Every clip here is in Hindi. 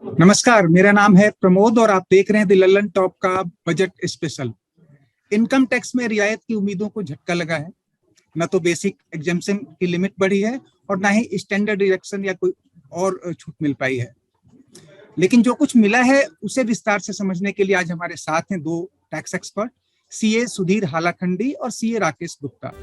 नमस्कार, मेरा नाम है प्रमोद और आप देख रहे हैं द लल्लन टॉप का बजट स्पेशल। इनकम टैक्स में रियायत की उम्मीदों को झटका लगा है। न तो बेसिक एग्जेम्पशन की लिमिट बढ़ी है और ना ही स्टैंडर्ड डिडक्शन या कोई और छूट मिल पाई है। लेकिन जो कुछ मिला है उसे विस्तार से समझने के लिए आज हमारे साथ हैं दो टैक्स एक्सपर्ट, सीए सुधीर हालाखंडी और CA Rakesh Gupta.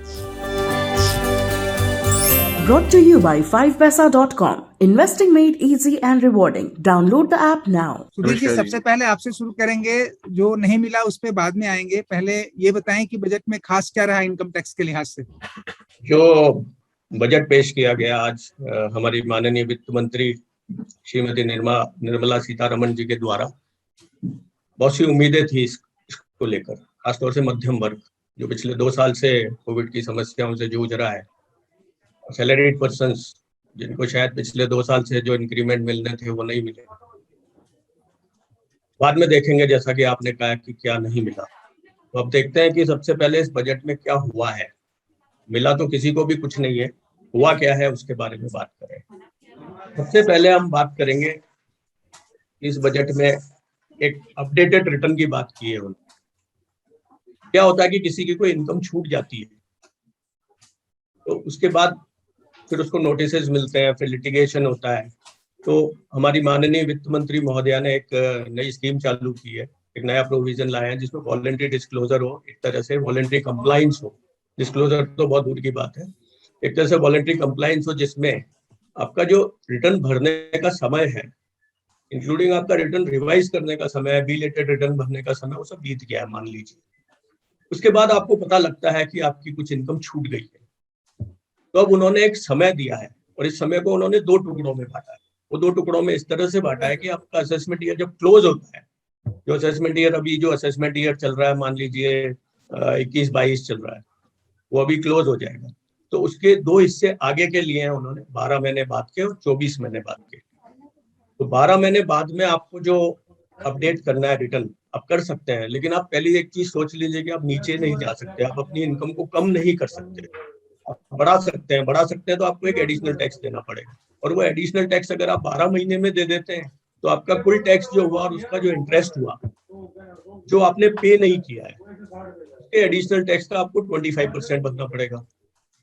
Brought to you by 5paisa.com. Investing made easy and rewarding. Download the app now. Sudhir ji, सबसे पहले आपसे शुरू करेंगे। जो नहीं मिला उस पे बाद में आएंगे। पहले ये बताएं कि बजट में खास क्या रहा इनकम टैक्स के लिहाज से। जो बजट पेश किया गया आज हमारी माननीय वित्त मंत्री श्रीमती निर्मला सीतारमण जी के द्वारा, बहुत सी उम्मीदें थी इसको लेकर, खासतौर से मध्यम वर्ग जो पिछले 2 साल से कोविड की समस्याओं से जूझ रहा है, सैलरीड पर्सन्स जिनको शायद पिछले 2 साल से जो इंक्रीमेंट मिलने थे वो नहीं मिले। बाद में देखेंगे जैसा कि आपने कहा कि क्या नहीं मिला। तो अब देखते हैं कि सबसे पहले इस बजट में क्या हुआ है। मिला तो किसी को भी कुछ नहीं है, हुआ क्या है उसके बारे में बात करें। सबसे पहले हम बात करेंगे इस बजट में एक अपडेटेड रिटर्न की बात की है। क्या होता है कि किसी की कोई इनकम छूट जाती है तो उसके बाद फिर उसको नोटिसेस मिलते हैं, फिर लिटिगेशन होता है। तो हमारी माननीय वित्त मंत्री महोदया ने एक नई स्कीम चालू की है, एक नया प्रोविजन लाया है जिसमें वॉलंटरी डिस्क्लोजर हो, एक तरह से वॉलंटरी कंप्लायंस हो। डिस्क्लोजर तो बहुत दूर की बात है, एक तरह से वॉलंटरी कंप्लायंस हो जिसमें आपका जो रिटर्न भरने का समय है, इंक्लूडिंग आपका रिटर्न रिवाइज करने का समय, बिलेटेड रिटर्न भरने का समय, वो सब बीत गया है मान लीजिए। उसके बाद आपको पता लगता है कि आपकी कुछ इनकम छूट गई है। तो अब उन्होंने एक समय दिया है और इस समय को उन्होंने 2 टुकड़ों में बांटा है। वो 2 टुकड़ों में इस तरह से बांटा है कि आपका असेसमेंट ईयर जब क्लोज होता है, जो असेसमेंट ईयर अभी जो असेसमेंट ईयर चल रहा है, मान लीजिए 21-22 चल रहा है, वो अभी क्लोज हो जाएगा। तो उसके 2 हिस्से आगे के लिए हैं उन्होंने, 12 महीने बाद के और 24 महीने बाद के। तो 12 महीने बाद में आपको जो अपडेट करना है रिटर्न आप कर सकते हैं, लेकिन आप पहली एक चीज सोच लीजिए कि आप नीचे नहीं जा सकते, आप अपनी इनकम को कम नहीं कर सकते। आप बढ़ा सकते हैं तो आपको एक एडिशनल टैक्स देना पड़ेगा, और वो एडिशनल टैक्स अगर आप 12 महीने में दे देते हैं तो आपका कुल टैक्स जो हुआ और उसका जो इंटरेस्ट हुआ जो आपने पे नहीं किया है, उसके एडिशनल टैक्स का आपको 25% भरना पड़ेगा।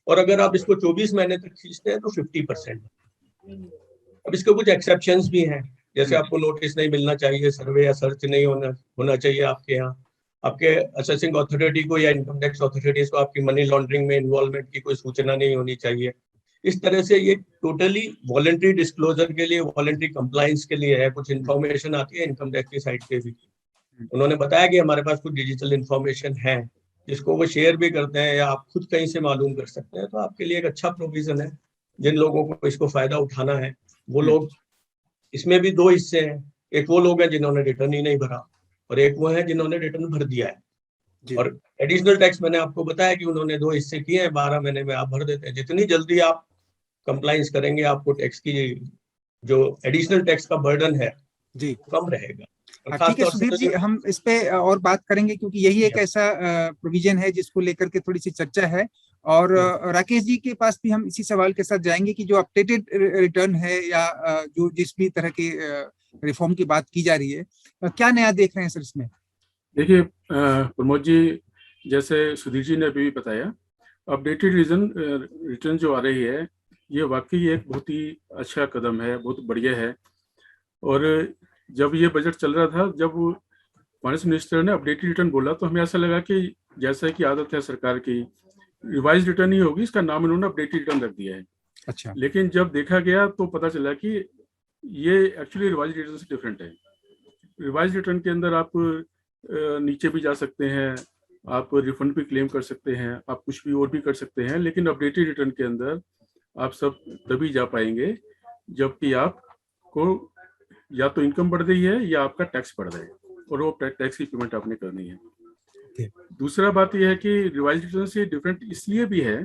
और अगर आप इसको 24 महीने तक खींचते हैं तो 50%। अब इसके कुछ एक्सेप्शंस भी हैं, जैसे आपको नोटिस नहीं मिलना चाहिए, सर्वे या सर्च नहीं होना चाहिए आपके यहाँ, आपके असेसिंग अथॉरिटी को या इनकम टैक्स अथॉरिटीज को आपकी मनी लॉन्ड्रिंग में इन्वॉल्वमेंट की कोई सूचना नहीं होनी चाहिए। इस तरह से ये टोटली वॉलंटरी डिस्क्लोजर के लिए, वॉलंटरी कंप्लायंस के लिए है। कुछ इन्फॉर्मेशन आती है इनकम टैक्स की साइट पे भी, उन्होंने बताया कि हमारे पास कुछ डिजिटल इन्फॉर्मेशन है जिसको वो शेयर भी करते हैं या आप खुद कहीं से मालूम कर सकते हैं। तो आपके लिए एक अच्छा प्रोविजन है। जिन लोगों को इसको फायदा उठाना है वो लोग, इसमें भी 2 हिस्से हैं, एक वो लोग हैं जिन्होंने रिटर्न ही नहीं भरा और एक वो है जिन्होंने रिटर्न भर दिया है। और एडिशनल टैक्स मैंने आपको बताया कि उन्होंने 2 हिस्से किए हैं, 12 महीने में आप भर देते हैं। जितनी जल्दी आप कंप्लायंस करेंगे आपको टैक्स की जो एडिशनल टैक्स का बर्डन है जी कम रहेगा। ठीक है सुधीर जी, हम इस पे और बात करेंगे क्योंकि यही एक ऐसा प्रोविजन है जिसको लेकर के थोड़ी सी चर्चा है। और राकेश जी के पास भी हम इसी सवाल के साथ जाएंगे कि जो अपडेटेड रिटर्न है या जो जिस भी तरह के रिफॉर्म की बात की जा रही है, क्या नया देख रहे हैं सर इसमें? देखिए प्रमोद जी, जैसे सुधीर जी ने अभी बताया, अपडेटेड रिटर्न जो आ रही है ये वाकई एक बहुत ही अच्छा कदम है, बहुत बढ़िया है। और जब ये बजट चल रहा था, जब फाइनेंस मिनिस्टर ने अपडेटेड रिटर्न बोला तो हमें ऐसा लगा कि जैसा कि आदत है सरकार की, रिवाइज रिटर्न ही होगी, इसका नाम इन्होंने अपडेटेड रिटर्न रख दिया है। अच्छा। लेकिन जब देखा गया तो पता चला कि ये एक्चुअली रिवाइज रिटर्न से डिफरेंट है। रिवाइज रिटर्न के अंदर आप नीचे भी जा सकते हैं, आप रिफंड भी क्लेम कर सकते हैं, आप कुछ भी और भी कर सकते हैं, लेकिन अपडेटेड रिटर्न के अंदर आप सब तभी जा पाएंगे जबकि आपको या तो इनकम बढ़ रही है या आपका टैक्स बढ़ रहा है और वो टैक्स की पेमेंट आपने करनी है। दूसरा बात यह है कि रिवाइज रिटर्न से डिफरेंट इसलिए भी है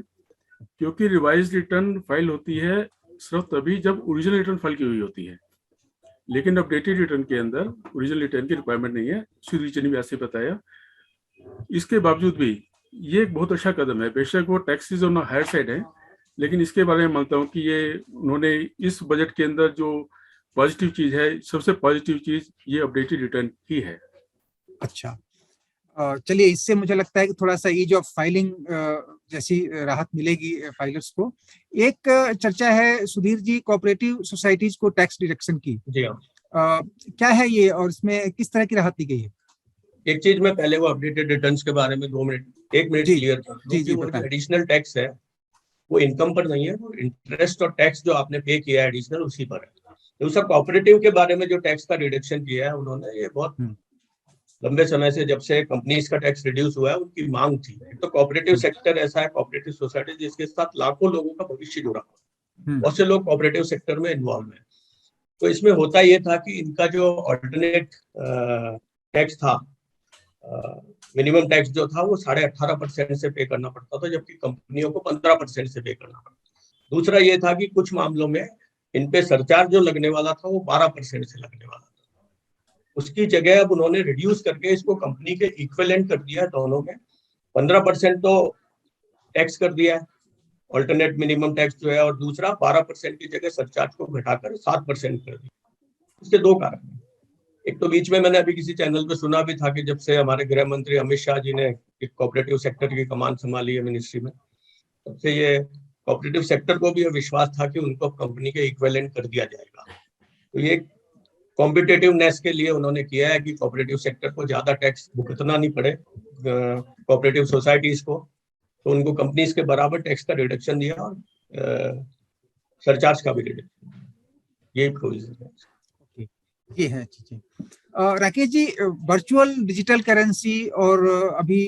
क्योंकि रिवाइज रिटर्न फाइल होती है सिर्फ तभी जब ओरिजिनल रिटर्न फाइल की हुई होती है, लेकिन अपडेटेड रिटर्न के अंदर ओरिजिनल रिटर्न की रिक्वायरमेंट नहीं है। सुधीर जी ने भी ऐसे बताया। इसके बावजूद भी ये एक बहुत अच्छा कदम है। बेशक वो टैक्सेस ऑन हायर साइड है, लेकिन इसके बारे में मानता हूँ कि ये उन्होंने इस बजट के अंदर जो पॉजिटिव चीज है, सबसे पॉजिटिव चीज ये अपडेटेड रिटर्न ही है। अच्छा, चलिए, इससे मुझे लगता है कि थोड़ा सा ईज ऑफ फाइलिंग जैसी राहत मिलेगी फाइलर्स को। एक चर्चा है सुधीर जी, कोऑपरेटिव सोसाइटीज को टैक्स डिडक्शन की। जी हाँ, क्या है ये और इसमें किस तरह की राहत दी गई है? एक चीज मैं पहले वो अपडेटेड रिटर्न्स के बारे में 1 मिनट जी, क्लियर कर दूं जी, कि वो जो बताएं। एडिशनल टैक्स है वो इनकम पर नहीं है, वो इंटरेस्ट और टैक्स जो आपने पे किया है एडिशनल उसी पर है। दूसरा, कोऑपरेटिव के बारे में जो टैक्स का रिडक्शन किया है उन्होंने, ये बहुत लंबे समय से, जब से कंपनीज का टैक्स रिड्यूस हुआ है, उनकी मांग थी। एक तो कोऑपरेटिव सेक्टर ऐसा है, कोऑपरेटिव सोसाइटी, जिसके साथ लाखों लोगों का भविष्य जुड़ा हुआ है, बहुत से लोग कोऑपरेटिव सेक्टर में इन्वॉल्व है। तो इसमें होता ये था कि इनका जो ऑल्टरनेट टैक्स था, मिनिमम टैक्स जो था वो 18.5% से पे करना पड़ता था, जबकि कंपनियों को 15% से पे करना पड़ता। दूसरा ये था कि कुछ मामलों में इन पे सरचार्ज जो लगने वाला था वो 12% से लगने वाला था। उसकी जगह अब उन्होंने रिड्यूस करके इसको कंपनी के इक्विवेलेंट कर दिया, दोनों में 15% तो टैक्स कर दिया है, ऑल्टरनेट मिनिमम टैक्स जो है, और दूसरा 12% की जगह सरचार्ज को घटाकर 7% कर दिया। इसके दो कारण हैं। एक तो बीच में मैंने अभी किसी चैनल पे सुना भी था कि जब से हमारे गृह मंत्री अमित शाह जी ने कोऑपरेटिव सेक्टर की कमान संभाली है मिनिस्ट्री में, तब से ये कोऑपरेटिव सेक्टर को भी विश्वास था कि उनको कंपनी के इक्विवेलेंट कर दिया जाएगा। तो ये कॉम्पिटिटिवनेस के लिए उन्होंने किया है कि कोऑपरेटिव सेक्टर को ज्यादा टैक्स भुगतना नहीं पड़े कोऑपरेटिव सोसाइटीज को, तो उनको कंपनीज के बराबर टैक्स का रिडक्शन दिया और सरचार्ज का भी रिडक्शन, यही प्रोविजन है। ये है चीजें। Rakesh ji, virtual digital currency और अभी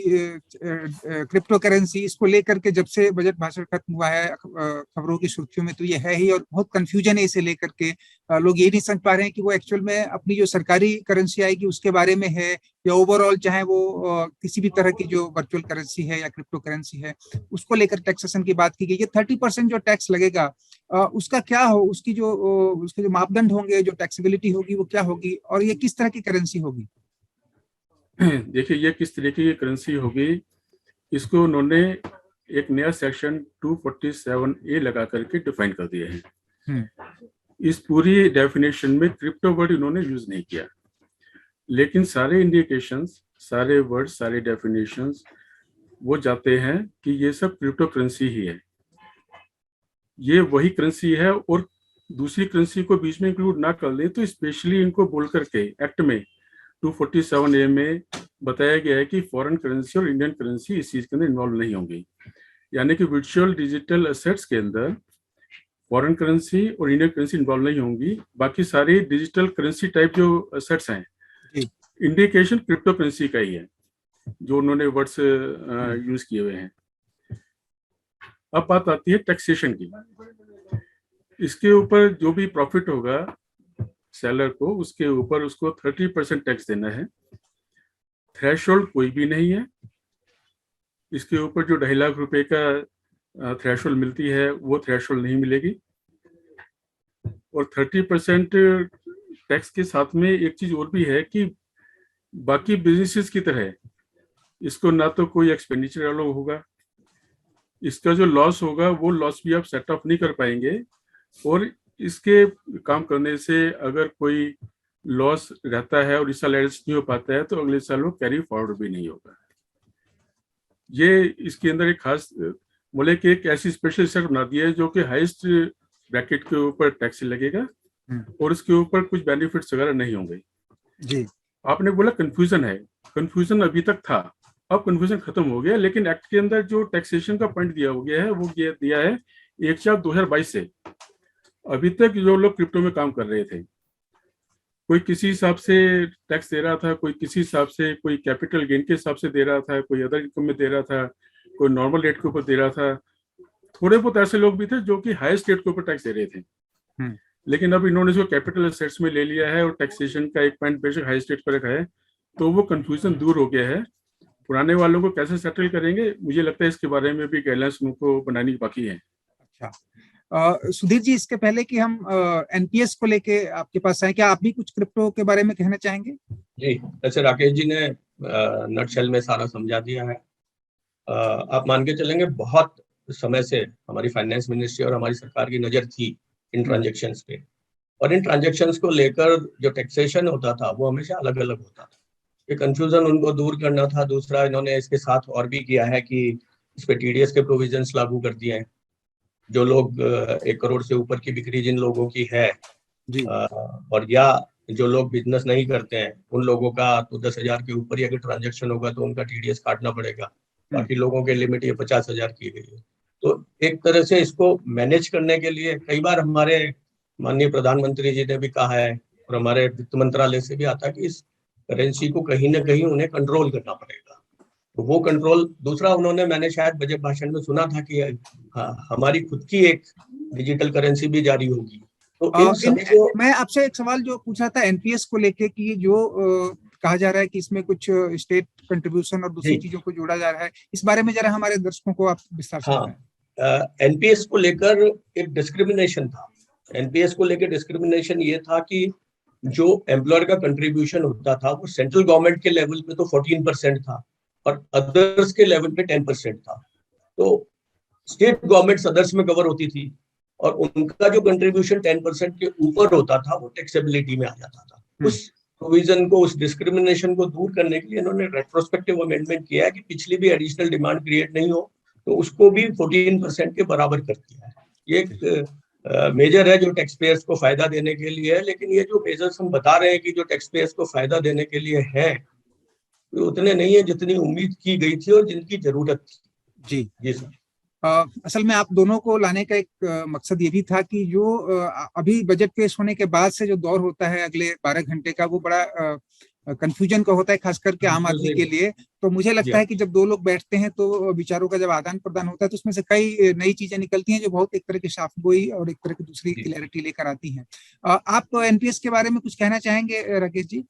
क्रिप्टो करेंसी, इसको लेकर के जब से बजट भाषण खत्म हुआ है खबरों की सुर्खियों में तो ये है ही, और बहुत कंफ्यूजन है इसे लेकर के। लोग ये नहीं समझ पा रहे हैं कि वो एक्चुअल में अपनी जो सरकारी करेंसी आएगी उसके बारे में है, या ओवरऑल चाहे वो किसी भी तरह की जो वर्चुअल करेंसी है या क्रिप्टो करेंसी है उसको लेकर टैक्सेशन की बात की गई। ये 30% जो टैक्स लगेगा उसका क्या हो, उसके जो मापदंड होंगे, जो टैक्सेबिलिटी होगी वो क्या होगी, और ये किस तरह की करेंसी होगी? देखिए, ये किस तरीके की करेंसी होगी, इसको उन्होंने एक नया सेक्शन 247A लगा करके डिफाइन कर दिया है। इस पूरी डेफिनेशन में क्रिप्टो वर्ड इन्होंने यूज नहीं किया, लेकिन सारे इंडिकेशंस, सारे वर्ड, सारे डेफिनेशंस वो जाते हैं कि ये सब क्रिप्टो करेंसी ही है, ये वही करेंसी है। और दूसरी करेंसी को बीच में इंक्लूड ना कर लें तो स्पेशली इनको बोल करके एक्ट में 247A में बताया गया है कि फॉरेन करेंसी और इंडियन करेंसी इस चीज के अंदर इन्वॉल्व नहीं होंगी। यानी कि वर्चुअल डिजिटल एसेट्स के अंदर फॉरेन करेंसी और इंडियन करेंसी इन्वॉल्व नहीं होंगी। बाकी सारी डिजिटल करेंसी टाइप जो एसेट्स हैं, इंडिकेशन क्रिप्टो करेंसी का ही है, जो उन्होंने वर्ड्स यूज किए हुए हैं। अब बात आती है टैक्सेशन की। इसके ऊपर जो भी प्रॉफिट होगा सेलर को, उसके ऊपर उसको 30% टैक्स देना है। थ्रेशोल्ड कोई भी नहीं है। इसके ऊपर जो 2.5 लाख रुपए का थ्रेशोल्ड मिलती है वो थ्रेशोल्ड नहीं मिलेगी। और 30% टैक्स के साथ में एक चीज और भी है कि बाकी बिजनेसेस की तरह इसको ना तो कोई एक्सपेंडिचर अलाउ होगा, इसका जो लॉस होगा वो लॉस भी आप सेट ऑफ नहीं कर पाएंगे, और इसके काम करने से अगर कोई लॉस रहता है और इस साल एडजस्ट नहीं हो पाता है तो अगले साल वो कैरी फॉरवर्ड भी नहीं होगा। ये इसके अंदर एक खास बोले कि एक ऐसी स्पेशल सेट बना दिया है जो कि हाईएस्ट ब्रैकेट के ऊपर टैक्स लगेगा और इसके ऊपर कुछ बेनिफिट्स वगैरह नहीं होंगे। जी, आपने बोला कंफ्यूजन है, कंफ्यूजन अभी तक था, अब कंफ्यूजन खत्म हो गया। लेकिन एक्ट के अंदर जो टैक्सेशन का पॉइंट दिया गया है वो दिया है 1/4/2022 से अभी तक जो लोग क्रिप्टो में काम कर रहे थे, कोई किसी हिसाब से टैक्स दे रहा था, कोई किसी हिसाब से, कोई कैपिटल गेन के हिसाब से दे रहा था, कोई अदर इनकम में दे रहा था, कोई नॉर्मल रेट के ऊपर दे रहा था। थोड़े बहुत ऐसे लोग भी थे जो कि हाईएस्ट रेट के ऊपर टैक्स दे रहे थे। लेकिन अब इन्होंने इसको कैपिटल एसेट्स में ले लिया है और टैक्सेशन का एक पॉइंट बेशक हाईएस्ट रेट पर रखा है, तो वो कंफ्यूजन दूर हो गया है। पुराने वालों को कैसे सेटल करेंगे, मुझे लगता है इसके बारे में भी गाइडलाइंस उनको बनानी बाकी है। अच्छा, सुधीर जी, इसके पहले कि हम एनपीएस को लेके आपके पास आए, क्या आप भी कुछ क्रिप्टो के बारे में कहना चाहेंगे? जी, जैसे राकेश जी ने नटशेल में सारा समझा दिया है। आप मान के चलेंगे बहुत समय से हमारी फाइनेंस मिनिस्ट्री और हमारी सरकार की नजर थी इन ट्रांजेक्शन्स पे, और इन ट्रांजैक्शंस को लेकर जो टैक्सेशन होता था वो हमेशा अलग अलग होता था। ये कंफ्यूजन उनको दूर करना था। दूसरा, इन्होंने इसके साथ और भी किया है कि इस पे टीडीएस के प्रोविजंस लागू कर दिए हैं। जो लोग 1 करोड़ से ऊपर की बिक्री जिन लोगों की है जी और या जो लोग बिजनेस नहीं करते हैं उन लोगों का तो 10,000 के ऊपर ही अगर ट्रांजैक्शन होगा तो उनका टीडीएस काटना पड़ेगा। बाकी लोगों के लिमिट ये 50,000 की गई है। तो एक तरह से इसको मैनेज करने के लिए कई बार हमारे माननीय प्रधानमंत्री जी ने भी कहा है और हमारे वित्त मंत्रालय से भी आता है कि इस करेंसी को कहीं ना कहीं उन्हें कंट्रोल करना पड़ेगा। तो वो कंट्रोल, दूसरा उन्होंने, मैंने शायद बजट भाषण में सुना था कि हमारी खुद की एक डिजिटल करेंसी भी जारी होगी। तो इन सब को मैं आपसे एक सवाल जो पूछा था एनपीएस को लेके कि जो कहा जा रहा है कि इसमें कुछ स्टेट कंट्रीब्यूशन और दूसरी चीजों को जोड़ा जा रहा है, इस बारे में जरा हमारे दर्शकों को आप विस्तार से बताएं। एनपीएस को लेकर एक डिस्क्रिमिनेशन था। एनपीएस को लेकर डिस्क्रिमिनेशन ये था कि जो एम्प्लॉयर का कंट्रीब्यूशन होता था वो सेंट्रल गवर्नमेंट के लेवल पे तो 14% था और अदर्स के लेवल पे 10% था। तो स्टेट गवर्नमेंट अदर्स में कवर होती थी और उनका जो कंट्रीब्यूशन 10% के ऊपर होता था वो टैक्सेबिलिटी में आ जाता था। उस प्रोविजन को, उस डिस्क्रिमिनेशन को दूर करने के लिए इन्होंने रेट्रोस्पेक्टिव अमेंडमेंट किया है कि पिछली भी एडिशनल डिमांड क्रिएट नहीं हो तो उसको भी 14% के बराबर कर दिया है। ये एक मेजर है जो टैक्स पेयर्स को फायदा देने के लिए है। लेकिन ये जो मेजर्स हम बता रहे हैं कि जो टैक्स पेयर्स को फायदा देने के लिए है वो उतने नहीं है जितनी उम्मीद की गई थी और जिनकी जरूरत थी। जी सर। असल में आप दोनों को लाने का एक मकसद ये भी था कि जो अभी बजट पेश होने के बाद से जो दौर होता है अगले 12 घंटे का, वो बड़ा कंफ्यूजन का होता है, खास करके आम आदमी के लिए। तो मुझे लगता है कि जब दो लोग बैठते हैं तो विचारों का जब आदान प्रदान होता है तो उसमें से कई नई चीजें निकलती हैं जो बहुत एक तरह की साफगोई और एक तरह की दूसरी क्लैरिटी लेकर आती हैं। आप एनपीएस के बारे में कुछ कहना चाहेंगे राकेश जी?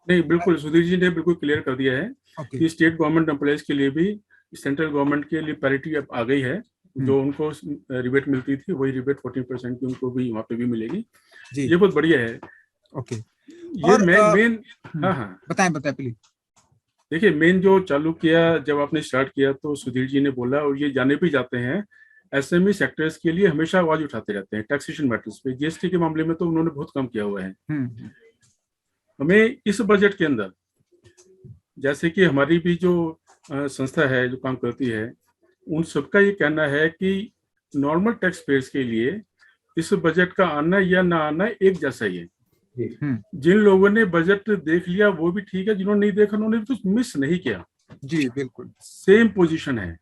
नहीं, बिल्कुल, सुधीर जी ने बिल्कुल क्लियर कर दिया है कि स्टेट गवर्नमेंट एम्प्लॉयज के लिए भी सेंट्रल गवर्नमेंट के लिए पैरिटी अब आ गई है। जो उनको रिबेट मिलती थी वही रिबेट 14% की उनको भी वहाँ पे भी मिलेगी। ये बहुत बढ़िया है। ओके, ये मेन हाँ बताएं प्लीज। देखिए, मेन जो चालू किया जब आपने स्टार्ट किया तो सुधीर जी ने बोला, और ये जाने भी जाते हैं, एसएमई सेक्टर्स के लिए हमेशा आवाज उठाते रहते हैं टैक्सेशन मैटर्स पे। जीएसटी के मामले में तो उन्होंने बहुत कम किया हुआ है। हमें इस बजट के अंदर, जैसे कि हमारी भी जो संस्था है जो काम करती है, उन सबका ये कहना है कि नॉर्मल टैक्स पेयर्स के लिए इस बजट का आना या ना आना एक जैसा ही है। जिन लोगों ने बजट देख लिया वो भी ठीक है, जिन्होंने नहीं देखा उन्होंने भी कुछ मिस नहीं किया। जी बिल्कुल सेम पोजीशन है।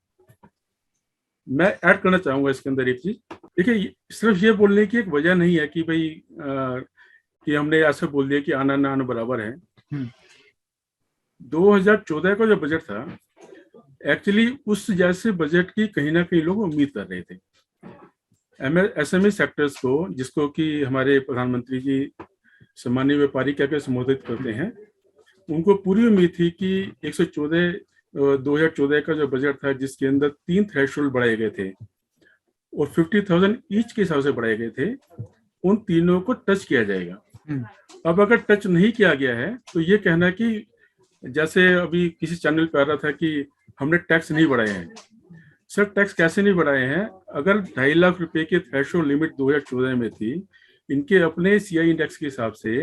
मैं ऐड करना चाहूंगा इसके अंदर एक चीज। देखिए, सिर्फ ये बोलने की एक वजह नहीं है कि भाई कि हमने ऐसे बोल दिया कि आना ना आना बराबर है। 2014 का जो बजट था, एक्चुअली उस जैसे बजट की कहीं ना कहीं लोग उम्मीद कर रहे थे। एसएमई सेक्टर्स को, जिसको कि हमारे प्रधानमंत्री जी सम्मानीय व्यापारी कहकर संबोधित करते हैं, उनको पूरी उम्मीद थी कि 2014 का जो बजट था जिसके अंदर 3 थ्रेशोल्ड बढ़ाए गए थे और 50,000 ईच के हिसाब से बढ़ाए गए थे, उन तीनों को टच किया जाएगा। अब अगर टच नहीं किया गया है तो ये कहना कि जैसे अभी किसी चैनल पे आ रहा था कि हमने टैक्स नहीं बढ़ाए हैं। सर, टैक्स कैसे नहीं बढ़ाए हैं? अगर 2.5 लाख रुपए की थ्रेशोल्ड लिमिट 2014 में थी, इनके अपने सीआई इंडेक्स के हिसाब से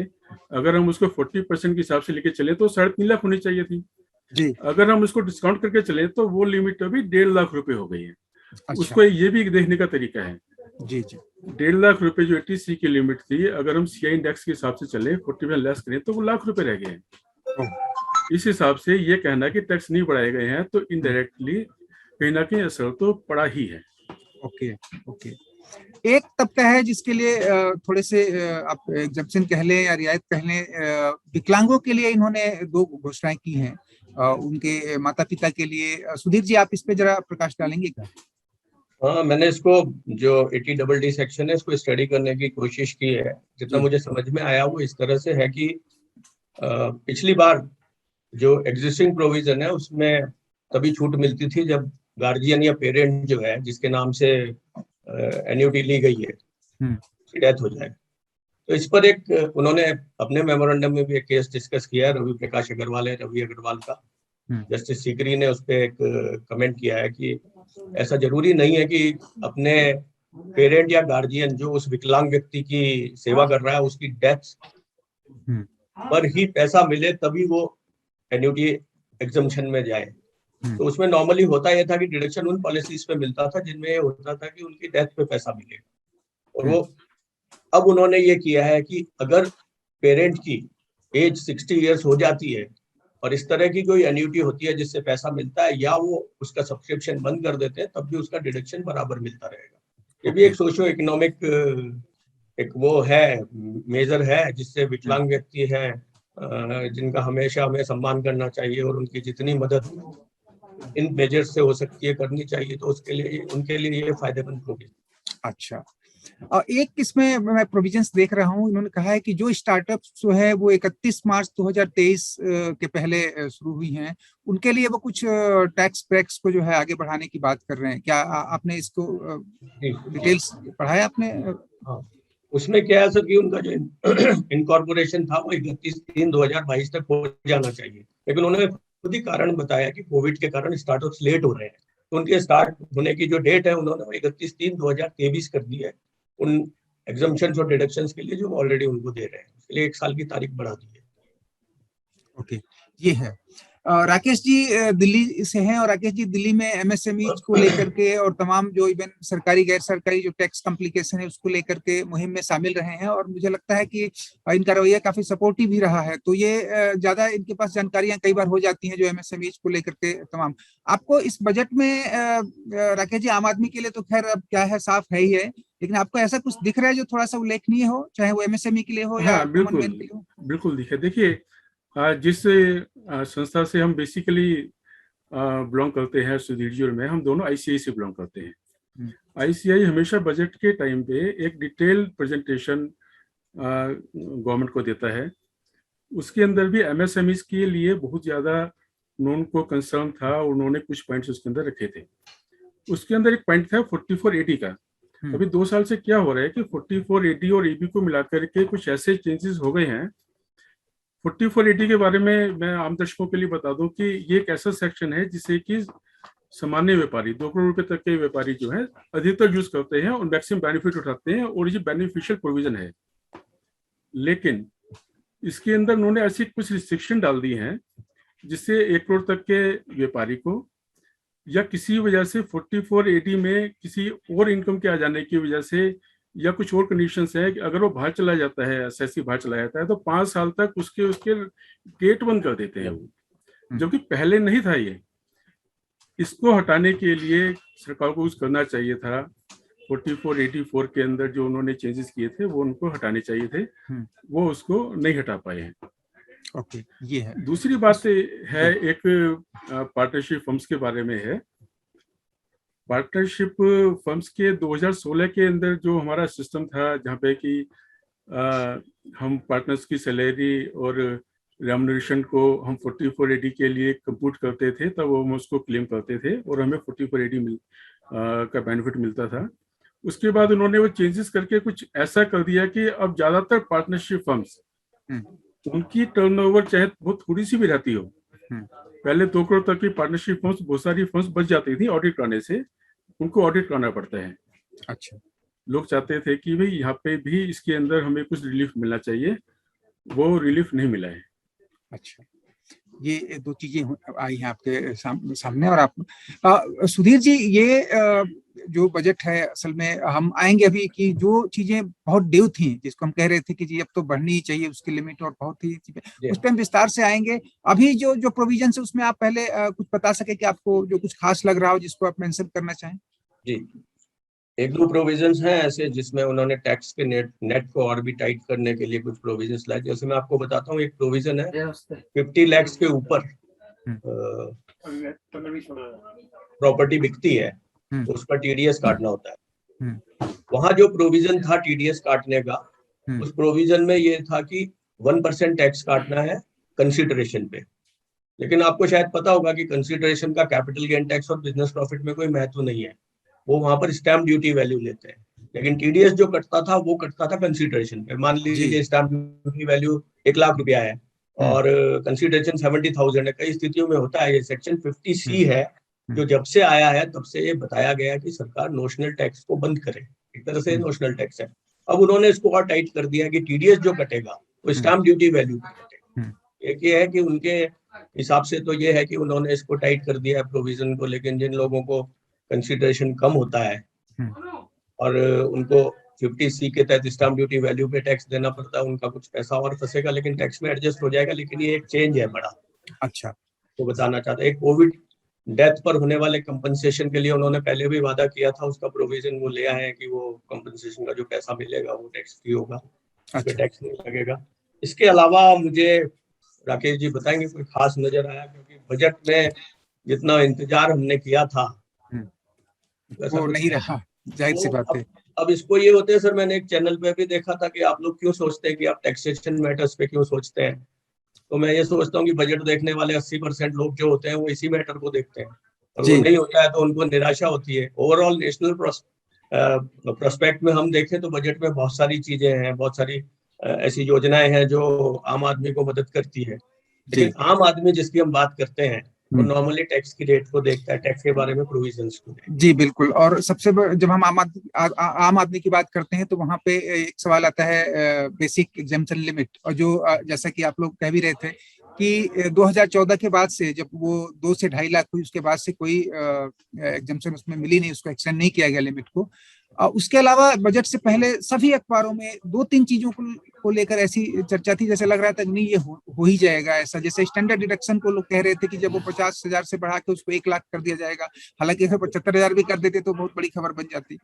अगर हम उसको 40% के हिसाब से लेके चले तो 3.5 लाख होनी चाहिए थी जी। अगर हम उसको डिस्काउंट करके चले तो वो लिमिट अभी 1.5 लाख रुपए हो गई है। अच्छा। उसको ये भी देखने का तरीका है। जी। 1.5 लाख रुपए जो 80C की लिमिट थी, अगर हम सीआई इंडेक्स के हिसाब से चले 40% लेस करें तो वो लाख रुपए रह गए हैं। इस हिसाब से ये कहना कि टैक्स नहीं बढ़ाए गए हैं तो इनडायरेक्टली कहीं ना कहीं असर तो पड़ा ही है। ओके। एक तबका है जिसके लिए थोड़े से आप एग्जम्पशन कह लें या रियायत कह लें, विकलांगों के लिए इन्होंने 2 घोषणाएं की हैं, उनके माता पिता के लिए। सुधीर जी, आप इस पे जरा प्रकाश डालेंगे क्या? हाँ, मैंने इसको जो 80DD सेक्शन है इसको स्टडी करने की कोशिश की है। जितना मुझे समझ में आया वो इस तरह से है कि पिछली बार जो एग्जिस्टिंग प्रोविजन है उसमें तभी छूट मिलती थी जब गार्जियन या पेरेंट जो है जिसके नाम से एन्युटी ली गई है उसकी डेथ हो जाए। तो इस पर एक उन्होंने अपने मेमोरेंडम में भी एक केस डिस्कस किया है, रवि प्रकाश अग्रवाल है, रवि अग्रवाल का। जस्टिस सीकरी ने उस पर एक कमेंट किया है कि ऐसा जरूरी नहीं है कि अपने पेरेंट या गार्जियन जो उस विकलांग व्यक्ति की सेवा कर रहा है उसकी डेथ पर ही पैसा मिले तभी वो एन्युटी एग्जम्पशन में जाए। तो उसमें नॉर्मली होता यह था कि डिडक्शन उन पॉलिसीज पे मिलता था जिनमें ये होता था कि उनकी डेथ पे पैसा मिले, और वो अब उन्होंने ये किया है कि अगर पेरेंट की एज 60 इयर्स हो जाती है और इस तरह की कोई एन्युटी होती है जिससे पैसा मिलता है, या वो उसका सब्सक्रिप्शन बंद कर देते हैं, तब भी उसका डिडक्शन बराबर मिलता रहेगा। ये भी एक सोशियो इकोनॉमिक एक वो है, मेजर है, जिससे विकलांग व्यक्ति है जिनका हमेशा हमें सम्मान करना चाहिए और उनकी जितनी मदद इन मेजर से हो सकती है करनी चाहिए, तो उसके लिए उनके लिए ये फायदेमंद होगी। अच्छा, और एक इसमें मैं प्रोविजंस देख रहा हूँ, इन्होंने कहा है कि जो स्टार्टअप जो है वो 31 मार्च 2023 के पहले शुरू हुई हैं, उनके लिए वो कुछ टैक्स ब्रेक्स को जो है आगे बढ़ाने की बात कर रहे हैं। क्या आपने इसको डिटेल्स पढ़ा है आपने? हाँ, उसमें क्या है सर कि उनका जो इनकॉर्पोरेशन था वो 31/3/2022 तक हो जाना चाहिए, लेकिन उन्होंने खुद ही कारण बताया कि कोविड के कारण स्टार्टअप्स लेट हो रहे हैं, तो उनके स्टार्ट होने की जो डेट है उन्होंने 31/3/2023 कर दी है उन एग्जम्पशंस और डिडक्शंस के लिए जो ऑलरेडी उनको दे रहे हैं, उसके लिए 1 साल की तारीख बढ़ा दी है। ओके, ये है। राकेश जी दिल्ली से हैं, और राकेश जी दिल्ली में एमएसएमई को लेकर के और तमाम जो इवन सरकारी गैर सरकारी जो टैक्स कॉम्प्लिकेशन है उसको लेकर के मुहिम में शामिल रहे हैं, और मुझे लगता है कि इनका रवैया काफी सपोर्टिव भी रहा है। तो ये ज्यादा इनके पास जानकारियां कई बार हो जाती हैं जो एमएसएमई को लेकर के तमाम। आपको इस बजट में राकेश जी, आम आदमी के लिए तो खैर अब क्या है, साफ है ही है, लेकिन आपको ऐसा कुछ दिख रहा है जो थोड़ा सा उल्लेखनीय हो, चाहे वो एमएसएमई के लिए हो या कॉमन मैन के लिए हो? बिल्कुल देखिए, जिस संस्था से हम बेसिकली बिलोंग करते हैं, सुधीर जी और मैं, हम दोनों आईसीआई से बिलोंग करते हैं। आईसीआई हमेशा बजट के टाइम पे एक डिटेल प्रेजेंटेशन गवर्नमेंट को देता है। उसके अंदर भी एमएसएमईज के लिए बहुत ज़्यादा उनको कंसर्न था, उन्होंने कुछ पॉइंट्स उसके अंदर रखे थे। उसके अंदर एक पॉइंट था 4480 का। अभी 2 साल से क्या हो रहा है कि 4480 और एबी को मिलाकर के कुछ ऐसे चेंजेस हो गए हैं। 4480 के बारे में मैं आम दर्शकों के लिए बता दूं कि ये एक ऐसा सेक्शन है जिसे कि सामान्य व्यापारी, 2 करोड़ रुपए तक के व्यापारी जो है अधिकतर यूज करते हैं और मैक्सिमम बेनिफिट उठाते हैं, और ये बेनिफिशियल प्रोविजन है। लेकिन इसके अंदर उन्होंने ऐसी कुछ रिस्ट्रिक्शन डाल दी हैं जिससे 1 करोड़ तक के व्यापारी को या किसी वजह से 4480 में किसी और इनकम के आ जाने की वजह से या कुछ और कंडीशंस है कि अगर वो बाहर चला जाता है, एसएससी बाहर चला जाता है, तो 5 साल तक उसके गेट बंद कर देते हैं वो, जबकि पहले नहीं था ये। इसको हटाने के लिए सरकार को कुछ करना चाहिए था। 4484 के अंदर जो उन्होंने चेंजेस किए थे वो उनको हटाने चाहिए थे, वो उसको नहीं हटा पाए हैं। ओके, ये है। दूसरी बात है एक पार्टनरशिप फर्म्स के बारे में है। पार्टनरशिप फर्म्स के 2016 के अंदर जो हमारा सिस्टम था, जहाँ पे कि हम पार्टनर्स की सैलरी और रेम्युनरेशन को हम 4480 के लिए कंप्यूट करते थे, तब हम उसको क्लेम करते थे और हमें 4480 का बेनिफिट मिलता था। उसके बाद उन्होंने वो चेंजेस करके कुछ ऐसा कर दिया कि अब ज़्यादातर पार्टनरशिप फर्म्स उनकी टर्नओवर चाहे बहुत थोड़ी सी भी रहती हो, पहले 2 करोड़ तक की पार्टनरशिप फर्म्स, बहुत सारी फर्म्स बच जाती थी ऑडिट कराने से, उनको ऑडिट कराना पड़ता है। अच्छा, लोग चाहते थे कि भाई यहाँ पे भी इसके अंदर हमें कुछ रिलीफ मिलना चाहिए, वो रिलीफ नहीं मिला है। अच्छा, ये 2 चीजें आई हैं आपके सामने। और आप सुधीर जी, ये जो बजट है, असल में हम आएंगे अभी कि जो चीजें बहुत ड्यू थी, जिसको हम कह रहे थे कि जी अब तो बढ़नी ही चाहिए उसकी लिमिट, और बहुत ही चीजें, उस पर हम विस्तार से आएंगे। अभी जो प्रोविजन है उसमें आप पहले कुछ बता सके कि आपको जो कुछ खास लग रहा हो जिसको आप मेंशन करना चाहें। जी, 1-2 प्रोविजंस हैं ऐसे जिसमें उन्होंने टैक्स के नेट को और भी टाइट करने के लिए कुछ प्रोविजंस लाए। जैसे मैं आपको बताता हूँ, एक प्रोविजन है 50 लाख के ऊपर प्रॉपर्टी बिकती है तो उस पर टीडीएस काटना होता है। वहां जो प्रोविजन था टीडीएस काटने का, उस प्रोविजन में ये था कि 1% टैक्स काटना है कंसिडरेशन पे। लेकिन आपको शायद पता होगा कि कंसिडरेशन का कैपिटल गेन टैक्स और बिजनेस प्रॉफिट में कोई महत्व नहीं है, वो वहां पर स्टैम्प ड्यूटी वैल्यू लेते हैं। लेकिन टीडीएस जो कटता था वो कटता था कंसिडरेशन पे। मान लीजिए स्टैम्प ड्यूटी वैल्यू 1 लाख रुपया है और कंसिडरेशन 70,000 है। कई स्थितियों में होता है, ये सेक्शन 50C है जो जब से आया है तब से ये बताया गया कि सरकार नोशनल टैक्स को बंद करे, एक तरह से नोशनल टैक्स है। अब उन्होंने इसको और टाइट कर दिया कि टीडीएस जो कटेगा वो स्टाम्प ड्यूटी वैल्यू पे कटेगा। एक ये है कि उनके हिसाब से तो ये है कि उन्होंने इसको टाइट कर दिया है प्रोविजन को, लेकिन जिन लोगों को कंसिडरेशन कम होता है और उनको 50C के तहत स्टाम्प ड्यूटी वैल्यू पे टैक्स देना पड़ता है, उनका कुछ पैसा और फंसेगा, लेकिन टैक्स में एडजस्ट हो जाएगा। लेकिन ये एक चेंज है बड़ा। अच्छा, तो बताना चाहता है, कोविड डेथ पर होने वाले कंपनसेशन के लिए उन्होंने पहले भी वादा किया था, उसका प्रोविजन वो ले आए हैं कि वो कंपनसेशन का जो पैसा मिलेगा वो टैक्स फ्री होगा, उस पर टैक्स नहीं लगेगा। इसके अलावा मुझे राकेश जी बताएंगे कोई खास नजर आया? क्योंकि बजट में जितना इंतजार हमने किया था वो नहीं रहा, जाहिर सी बात है। अब इसको ये होते हैं सर, मैंने एक चैनल पे भी देखा था कि आप लोग क्यों सोचते हैं कि आप टैक्सेशन मैटर्स पे क्यों सोचते हैं। तो मैं ये सोचता हूँ कि बजट देखने वाले 80% लोग जो होते हैं वो इसी मैटर को देखते हैं, और वो नहीं होता है तो उनको निराशा होती है। ओवरऑल नेशनल प्रोस्पेक्ट में हम देखें तो बजट में बहुत सारी चीजें हैं, बहुत सारी ऐसी योजनाएं हैं जो आम आदमी को मदद करती है। लेकिन आम आदमी जिसकी हम बात करते हैं वो नॉर्मली टैक्स की रेट को देखता है, टैक्स के बारे में प्रोविजंस को देखता है। जी बिल्कुल। और सबसे जब हम आम आदमी की बात करते हैं तो वहां पे एक सवाल आता है बेसिक एग्जेम्पशन लिमिट, और जो जैसा कि आप लोग कह भी रहे थे कि 2014 के बाद से जब वो 2 से 2.5 लाख हुई, उसके बाद से कोई एग्जेम्पशन उसमें मिली नहीं, उसको एक्सटेंड नहीं किया गया लिमिट को। उसके अलावा बजट से पहले सभी अखबारों में 2-3 चीजों को लेकर ऐसी चर्चा थी, जैसे लग रहा था नहीं ये हो ही जाएगा ऐसा। जैसे स्टैंडर्ड डिडक्शन को लोग कह रहे थे कि जब वो 50,000 से बढ़ा के उसको 1 लाख कर दिया जाएगा, हालांकि अगर 75,000 भी कर देते तो बहुत बड़ी खबर बन जाती।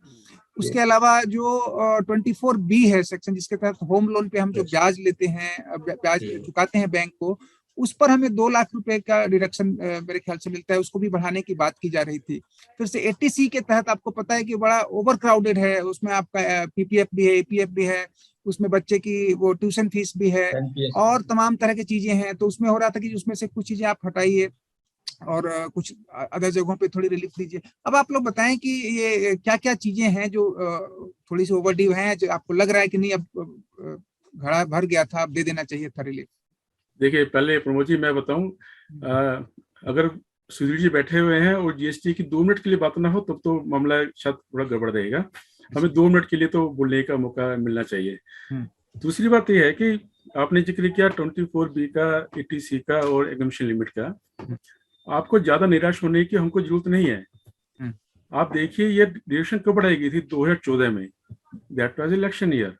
उसके अलावा जो 24B है सेक्शन, जिसके तहत होम लोन पे हम जो ब्याज लेते हैं, ब्याज चुकाते हैं बैंक को, उस पर हमें 2 लाख रुपए का डिडक्शन मेरे ख्याल से मिलता है, उसको भी बढ़ाने की बात की जा रही थी। फिर से 80C के तहत आपको पता है कि बड़ा ओवर क्राउडेड है, उसमें आपका PPF भी है, APF भी है, उसमें बच्चे की वो ट्यूशन फीस भी है और तमाम तरह की चीजें हैं। तो उसमें हो रहा था कि उसमें से कुछ चीजें आप हटाइए और कुछ अदर जगहों पे थोड़ी रिलीफ दीजिए। अब आप लोग बताएं कि ये क्या क्या चीजें हैं जो थोड़ी सी ओवरड्यू हैं, जो आपको लग रहा है कि नहीं अब घड़ा भर गया था, अब दे देना चाहिए था रिलीफ। देखिए, पहले प्रमोद जी मैं बताऊं, अगर सुधीर जी बैठे हुए हैं और जीएसटी की 2 मिनट के लिए बात ना हो तब तो मामला शायद थोड़ा गड़बड़ रहेगा। हमें 2 मिनट के लिए तो बोलने का मौका मिलना चाहिए। दूसरी बात यह है कि आपने जिक्र किया 24B का, 80C का और एग्जम्पशन लिमिट का। आपको ज्यादा निराश होने की हमको जरूरत नहीं है। आप देखिए ये डिडक्शन कब बढ़ाई गई थी? 2014 में, दैट वाज इलेक्शन ईयर।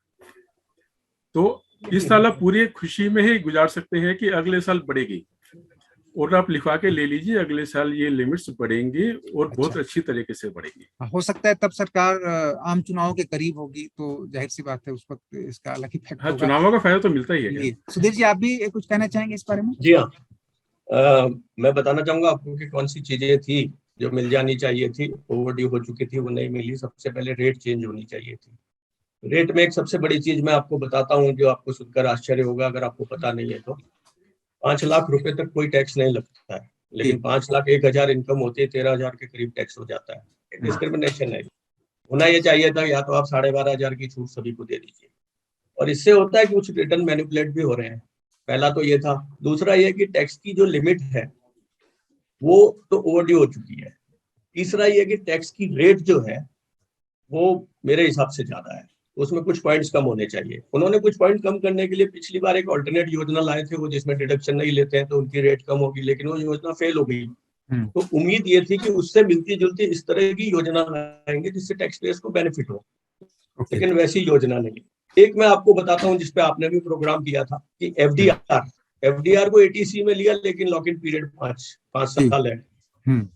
तो इस साल आप पूरी खुशी में ही गुजार सकते हैं कि अगले साल बढ़ेगी, और आप लिखवा के ले लीजिए अगले साल ये लिमिट्स बढ़ेंगी और बहुत अच्छी तरीके से बढ़ेगी। हो सकता है तब सरकार आम चुनावों के करीब होगी, तो जाहिर सी बात है उस वक्त इसका अलग इफेक्ट होगा। चुनावों का फायदा तो मिलता ही है। सुधीर जी, आप भी कुछ कहना चाहेंगे इस बारे में? जी हाँ, मैं बताना चाहूंगा आपको कि कौन सी चीजें थी जो मिल जानी चाहिए थी, ओवरड्यू हो चुकी थी, वो नहीं मिली। सबसे पहले रेट चेंज होनी चाहिए थी। रेट में एक सबसे बड़ी चीज मैं आपको बताता हूँ जो आपको सुनकर आश्चर्य होगा अगर आपको पता नहीं है तो। 5 लाख रुपए तक कोई टैक्स नहीं लगता है, लेकिन 5,01,000 इनकम होती है 13,000 के करीब टैक्स हो जाता है। डिस्क्रिमिनेशन है। होना ये चाहिए था या तो आप 12,500 की छूट सभी को दे दीजिए। और इससे होता है कि कुछ रिटर्न मैनिपुलेट भी हो रहे हैं। पहला तो ये था। दूसरा ये कि टैक्स की जो लिमिट है वो तो ओवरड्यू हो चुकी है। तीसरा ये कि टैक्स की रेट जो है वो मेरे हिसाब से ज्यादा है, उसमें कुछ पॉइंट्स कम होने चाहिए। उन्होंने कुछ पॉइंट कम करने के लिए पिछली बार एक अल्टरनेट योजना लाए थे, वो जिसमें डिडक्शन नहीं लेते हैं तो उनकी रेट कम होगी, लेकिन वो योजना फेल हो गई। तो उम्मीद ये थी कि उससे मिलती जुलती इस तरह की योजना लाएंगे जिससे टैक्स पेयर्स को बेनिफिट हो, लेकिन वैसी योजना नहीं। एक मैं आपको बताता हूँ जिसपे आपने भी प्रोग्राम किया था कि एफडीआर को 80C में लिया, लेकिन लॉक इन पीरियड 5 साल है,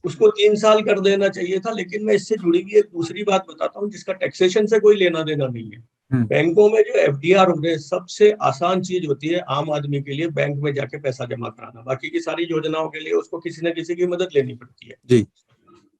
उसको 3 साल कर देना चाहिए था। लेकिन मैं इससे जुड़ी हुई एक दूसरी बात बताता हूँ जिसका टैक्सेशन से कोई लेना देना नहीं है। बैंकों में जो एफडीआर हो रहे, सबसे आसान चीज होती है आम आदमी के लिए बैंक में जाके पैसा जमा कराना। बाकी की सारी योजनाओं के लिए उसको किसी न किसी की मदद लेनी पड़ती है। जी।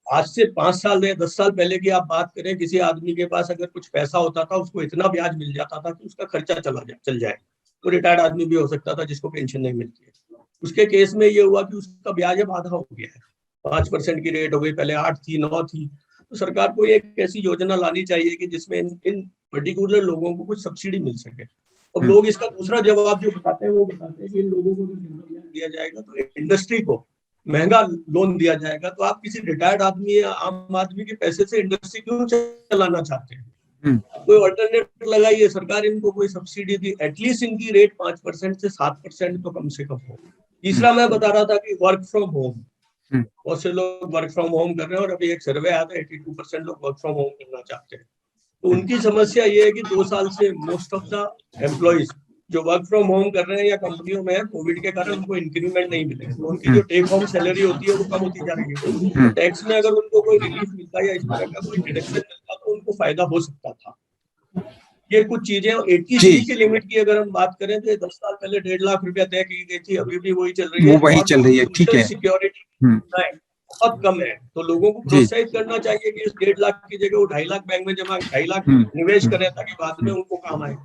आज से 5 साल या 10 साल पहले की आप बात करें, किसी आदमी के पास अगर कुछ पैसा होता था उसको इतना ब्याज मिल जाता था कि उसका खर्चा चल जाए। तो रिटायर्ड आदमी भी हो सकता था जिसको पेंशन नहीं मिलती है। उसके केस में ये हुआ कि उसका ब्याज अब आधा हो गया है, 5% की रेट हो गई, पहले 8 थी 9 थी। तो सरकार को एक ऐसी योजना लानी चाहिए कि जिसमें इन पर्टिकुलर लोगों को कुछ सब्सिडी मिल सके। अब लोग इसका दूसरा जवाब जो बताते हैं वो बताते हैं कि इन लोगों को दिया जाएगा तो इंडस्ट्री को महंगा लोन दिया जाएगा। तो आप किसी रिटायर्ड आदमी या आम आदमी के पैसे से इंडस्ट्री क्यों चलाना चाहते हैं? कोई ऑल्टरनेट लगाइए, सरकार इनको कोई सब्सिडी दी, एटलीस्ट इनकी रेट 5% से 7% तो कम से कम हो। तीसरा मैं बता रहा था कि वर्क फ्रॉम होम, बहुत से लोग वर्क फ्रॉम होम कर रहे हैं और अभी एक सर्वे आया था 82% लोग वर्क फ्रॉम होम करना चाहते हैं। तो उनकी समस्या ये है कि 2 साल से मोस्ट ऑफ द एम्प्लॉइज जो वर्क फ्रॉम होम कर रहे हैं या कंपनियों में है, कोविड के कारण उनको इंक्रीमेंट नहीं मिले, तो उनकी जो टेक होम सैलरी होती है वो कम होती जा रही है। तो टैक्स में अगर उनको कोई रिलीफ मिलता या इस तरह का कोई डिडक्शन मिलता तो उनको फायदा हो सकता था। ये कुछ चीजें, 83 की लिमिट की अगर हम बात करें तो 10 साल पहले 1.5 लाख रुपया तय की गई थी, अभी भी वही चल रही है, वही चल रही है, ठीक है। सिक्योरिटी बहुत कम है, तो लोगों को प्रोत्साहित करना चाहिए कि इस 1.5 लाख की जगह वो 2.5 लाख बैंक में जमा, 2.5 लाख निवेश करें ताकि बाद में उनको काम आए।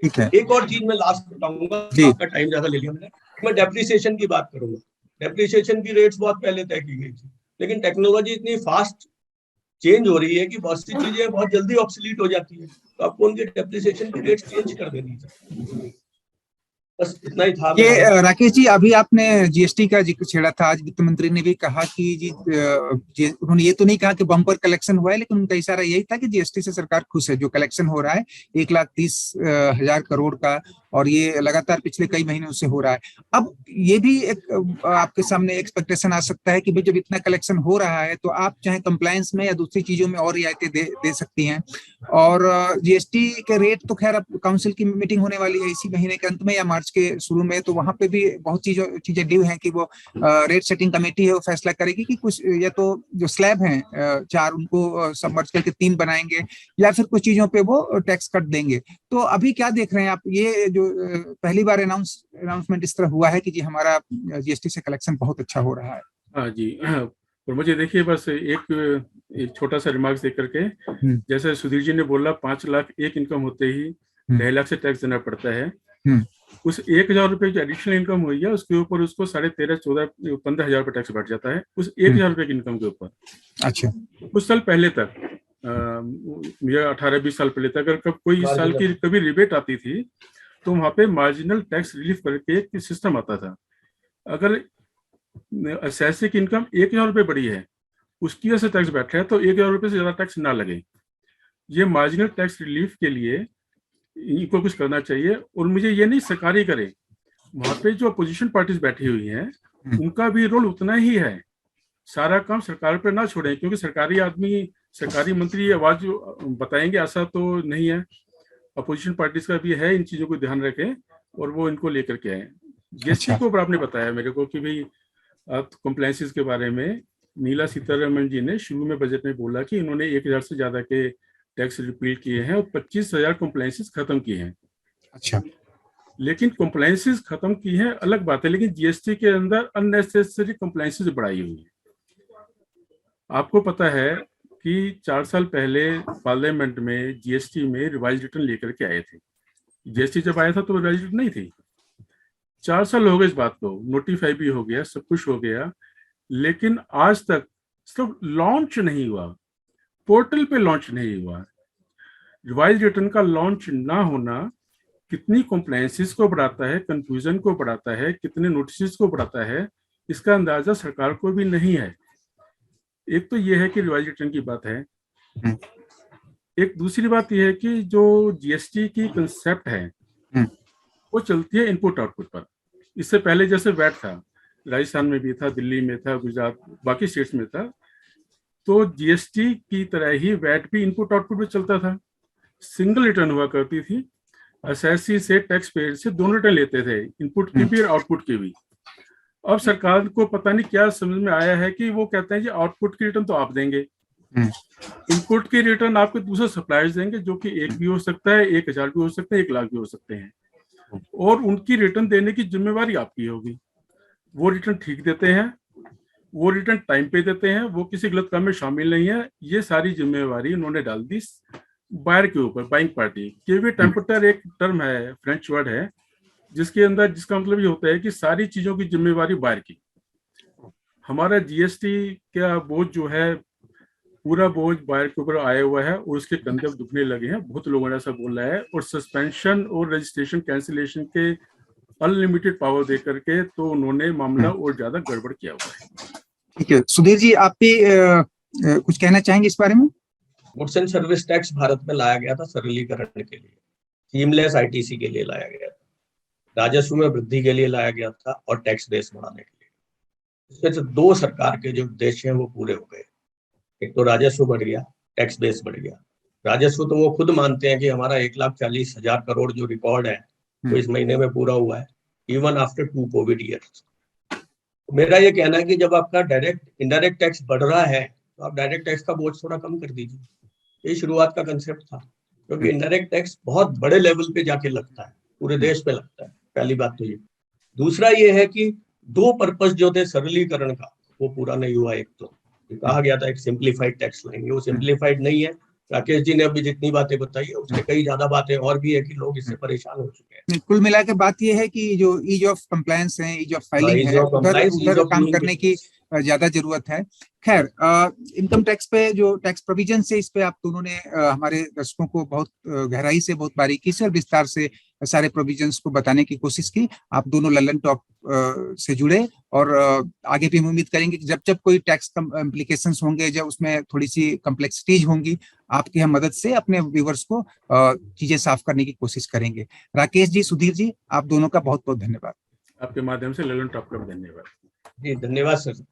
ठीक है। एक और चीज मैं लास्ट बताऊंगा, आपका टाइम ज्यादा ले लिया मैंने, मैं डेप्रिसिएशन की बात करूंगा। डेप्रिसिएशन की रेट्स बहुत पहले तय की गई थी, लेकिन टेक्नोलॉजी इतनी फास्ट चेंज हो रही है कि बहुत सी चीजें बहुत जल्दी ऑब्सोलीट हो जाती है, तो आपको उनके डेप्रिसिएशन की रेट्स चेंज कर देनी चाहिए। बस इतना ही था। ये राकेश जी, अभी आपने जीएसटी का जिक्र छेड़ा था, आज वित्त मंत्री ने भी कहा कि उन्होंने ये तो नहीं कहा कि बम्पर कलेक्शन हुआ है, लेकिन उनका इशारा यही था कि जीएसटी से सरकार खुश है, जो कलेक्शन हो रहा है 1,30,000 करोड़ का, और ये लगातार पिछले कई महीनों से हो रहा है। अब ये भी एक आपके सामने एक्सपेक्टेशन आ सकता है कि भाई जब इतना कलेक्शन हो रहा है तो आप चाहे कंप्लायंस में या दूसरी चीजों में और रियायतें दे सकती हैं। और जीएसटी के रेट तो खैर अब काउंसिल की मीटिंग होने वाली है इसी महीने के अंत में या मार्च के शुरू में, तो वहां पे भी बहुत चीजें ड्यू हैं कि वो रेट सेटिंग कमेटी है वो फैसला करेगी कि कुछ या तो जो स्लैब हैं 4 उनको सबमर्ज करके 3 बनाएंगे, या फिर कुछ चीजों पे वो टैक्स कट देंगे। तो अभी क्या देख रहे हैं आप, ये जो पहली बार अनाउंसमेंट इस तरह हुआ है कि जी हमारा जीएसटी से कलेक्शन बहुत अच्छा हो रहा है? हाँ जी, और मुझे देखिए बस एक छोटा सा रिमार्क्स देख करके, जैसे सुधीर जी ने बोला 5 लाख एक इनकम होते ही 2.5 लाख से टैक्स देना पड़ता है। उस 1,000 रुपए जो एडिशनल इनकम हुई है उसके ऊपर उसको 13,500, 14,000, 15,000 रुपए टैक्स बढ़ जाता है उस 1,000 रुपए की इनकम के ऊपर। अच्छा, कुछ साल पहले तक, या 18-20 साल पहले तक, अगर कोई इस साल की कभी रिबेट आती थी तो वहां पे मार्जिनल टैक्स रिलीफ करके एक सिस्टम आता था। अगर असेसिक इनकम 1,000 रुपए बढ़ी है, उसकी वजह से टैक्स बैठ रहा है, तो 1,000 रुपए से ज्यादा टैक्स ना लगे। ये मार्जिनल टैक्स रिलीफ के लिए इनको कुछ करना चाहिए। और मुझे ये नहीं सरकारी करे, वहां पे जो अपोजिशन पार्टीज बैठी हुई हैं उनका भी रोल उतना ही है। सारा काम सरकार पर ना छोड़ें, क्योंकि सरकारी आदमी, सरकारी मंत्री आवाज बताएंगे ऐसा तो नहीं है। अपोजिशन पार्टीज का भी है, इन चीजों को ध्यान रखें और वो इनको लेकर के आए। जीएसटी को आपने बताया मेरे को कि भाई कंप्लायंसेस के बारे में नीला सीतारमण जी ने शुरू में बजट में बोला कि इन्होंने 1,000 से ज्यादा के टैक्स रिपील किए हैं और 25,000 कंप्लायंसेस खत्म किए हैं। अच्छा, लेकिन कंप्लायंसेस खत्म की हैं अलग बात है, लेकिन जीएसटी के अंदर अननेसेसरी कंप्लायंसेस बढ़ाई हुई है। आपको पता है कि 4 साल पहले पार्लियामेंट में जीएसटी में रिवाइज रिटर्न लेकर के आए थे। जीएसटी जब आया था तो रिवाइज रिटर्न नहीं थी। 4 साल हो गए इस बात को, नोटिफाई भी हो गया, सब कुछ हो गया, लेकिन आज तक सिर्फ लॉन्च नहीं हुआ, पोर्टल पे लॉन्च नहीं हुआ। रिवाइज रिटर्न का लॉन्च ना होना कितनी कंप्लायंसेस को बढ़ाता है, कंफ्यूजन को बढ़ाता है, कितने नोटिस को बढ़ाता है, इसका अंदाजा सरकार को भी नहीं है। एक तो ये है कि रिवाइज रिटर्न की बात है। एक दूसरी बात यह है कि जो जीएसटी की कंसेप्ट है वो चलती है इनपुट आउटपुट पर। इससे पहले जैसे वैट था, राजस्थान में भी था, दिल्ली में था, गुजरात, बाकी स्टेट्स में था, तो जीएसटी की तरह ही वैट भी इनपुट आउटपुट में चलता था। सिंगल रिटर्न हुआ करती थी, असेसी से टैक्स पेयर से दोनों रिटर्न लेते थे, इनपुट की भी और आउटपुट की भी। अब सरकार को पता नहीं क्या समझ में आया है कि वो कहते हैं जी आउटपुट की रिटर्न तो आप देंगे, इनपुट की रिटर्न आपके दूसरे सप्लायर्स देंगे, जो कि 1 भी हो सकता है, 1,000 भी हो सकते हैं, 1,00,000 भी हो सकते हैं, और उनकी रिटर्न देने की जिम्मेवारी आपकी होगी। वो रिटर्न ठीक देते हैं, वो रिटर्न टाइम पे देते हैं, वो किसी गलत काम में शामिल नहीं है, ये सारी जिम्मेवारी उन्होंने डाल दी बायर के ऊपर, बाइंग पार्टी के भी। टेम्पटर एक टर्म है, फ्रेंच वर्ड है, जिसके अंदर जिसका मतलब ये होता है कि सारी चीजों की जिम्मेवारी बायर की। हमारा जीएसटी का बोझ जो है, पूरा बोझ बायर के ऊपर आया हुआ है और उसके कंधे अब दुखने लगे हैं, बहुत लोगों ने ऐसा बोला है। और सस्पेंशन और रजिस्ट्रेशन कैंसिलेशन के अनलिमिटेड पावर दे करके तो उन्होंने मामला और ज्यादा गड़बड़ किया हुआ है। ठीक है सुधीर जी, आप भी कुछ कहना चाहेंगे इस बारे में? Goods and service tax Bharat में लाया गया था सरलीकरण के लिए, सीमलेस आईटीसी के लिए लाया गया था, राजस्व में वृद्धि के लिए लाया गया था और टैक्स बेस बढ़ाने के लिए। इसमें से दो सरकार के जो उद्देश्य हैं वो पूरे हो गए। एक तो राजस्व बढ़ गया, टैक्स बेस बढ़ गया। राजस्व तो वो खुद मानते हैं कि हमारा 1,40,000 करोड़ जो रिकॉर्ड है वो इस महीने में पूरा हुआ है, इवन आफ्टर 2 कोविड ईयर्स। मेरा ये कहना है कि जब आपका डायरेक्ट इंडायरेक्ट टैक्स बढ़ रहा है तो आप डायरेक्ट टैक्स का बोझ थोड़ा कम कर दीजिए। ये शुरुआत का कंसेप्ट था, क्योंकि इंडायरेक्ट टैक्स बहुत बड़े लेवल पे जाके लगता है, पूरे देश पे लगता है। पहली बात तो ये। दूसरा ये है कि दो पर्पस जो थे सरलीकरण का वो पूरा नहीं हुआ। एक तो कहा गया था एक सिंप्लीफाइड टैक्स लाएंगे, वो सिंप्लीफाइड नहीं है। राकेश जी ने अभी जितनी बातें बताई है उससे कई ज्यादा बातें और भी है कि लोग इससे परेशान हो चुके हैं। कुल मिला के बात यह है कि जो ईज ऑफ कंप्लायंस है, ईज ऑफ फाइलिंग ease है, of compliance, ease उधर of काम doing करने की business। ज्यादा जरूरत है। खैर, इनकम टैक्स पे जो टैक्स प्रोविजन से, इस पे आप दोनों ने हमारे दर्शकों को बहुत गहराई से, बहुत बारीकी से और विस्तार से सारे प्रोविजंस को बताने की कोशिश की। आप दोनों लल्लन टॉप से जुड़े और आगे भी हम उम्मीद करेंगे कि जब जब कोई टैक्स इम्प्लीकेशंस होंगे, जब उसमें थोड़ी सी कम्प्लेक्सिटीज होंगी, आपकी हम मदद से अपने व्यूवर्स को चीजें साफ करने की कोशिश करेंगे। राकेश जी, सुधीर जी, आप दोनों का बहुत बहुत धन्यवाद। आपके माध्यम से लल्लन टॉप का भी धन्यवाद। जी धन्यवाद सर।